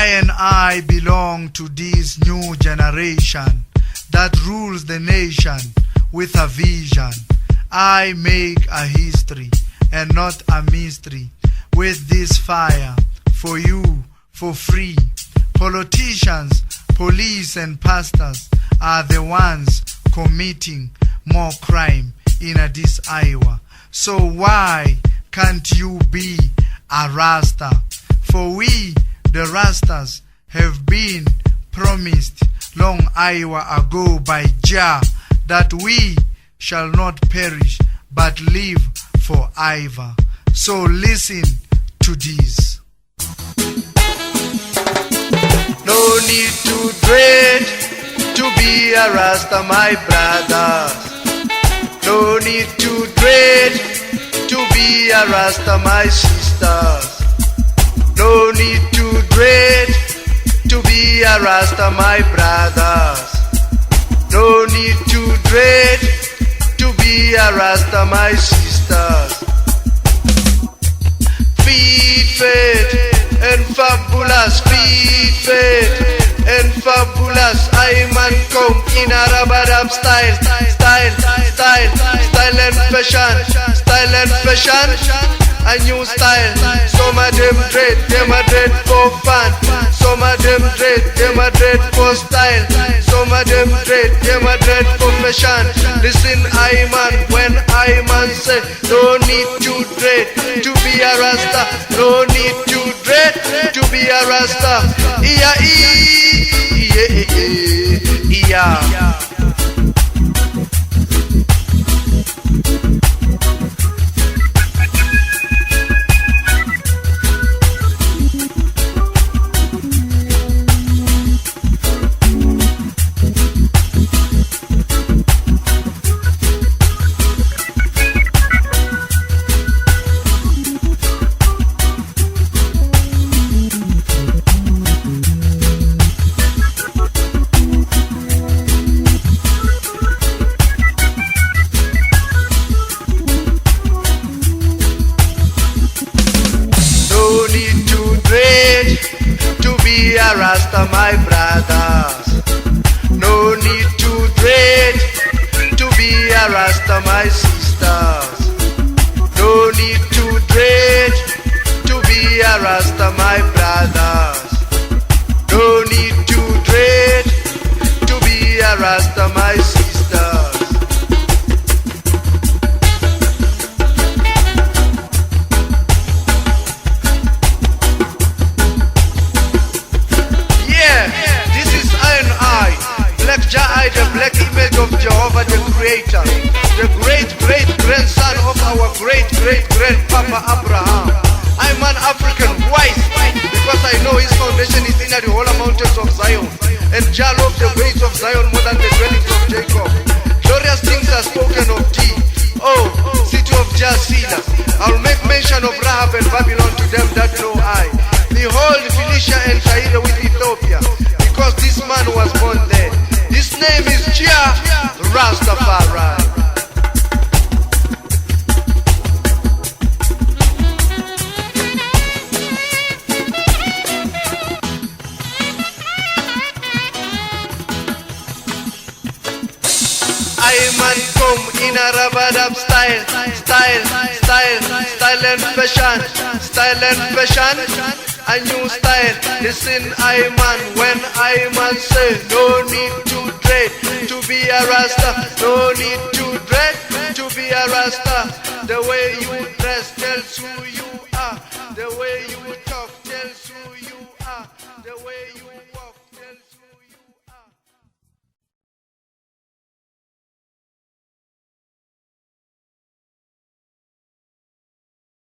I and I belong to this new generation that rules the nation with a vision. I make a history and not a mystery with this fire for you, for free. Politicians, police and pastors are the ones committing more crime in this Iowa. So why can't you be a Rasta? For we, the Rastas, have been promised long Iowa ago by Jah that we shall not perish but live forever. So listen to this. No need to dread to be a Rasta, my brothers. No need to dread to be a Rasta, my sisters. No need to dread to be a Rasta, my brothers. No need to dread to be a Rasta, my sisters. Feed faith and fabulous, feed faith and fabulous. I man come in a rabadab style, style, style, style and fashion, style and fashion. A new style. Some of them dread for fun. Some of them dread for style. Some of them dread for fashion. Listen, I man, when I man say, no need to dread to be a Rasta. No need to dread to be a Rasta. Yeah. Rasta, my brothers. No need to dread to be a Rasta, my sisters. No need to dread to be a Rasta, my brothers. No need to dread to be a Rasta, my sisters. The black image of Jehovah the Creator, the great-great-grandson of our great-great-grandpapa Abraham. I'm an African. Why? Because I know his foundation is in the holy mountains of Zion, and Jah loved the ways of Zion more than the dwellings of Jacob. Glorious things are spoken of thee, oh, city of Jah Selah. I'll make mention of Rahab and Babylon to them that know I. Behold, Phoenicia and Tyre with Ethiopia, because this man was born there. His name is Jah Rastafari. I man come in a rabadab style, style, style, style and fashion, style and fashion. A new style. Listen, I man, when I man say, no need to dread to be a Rasta. No need to dread to be a Rasta. The way you dress tells who you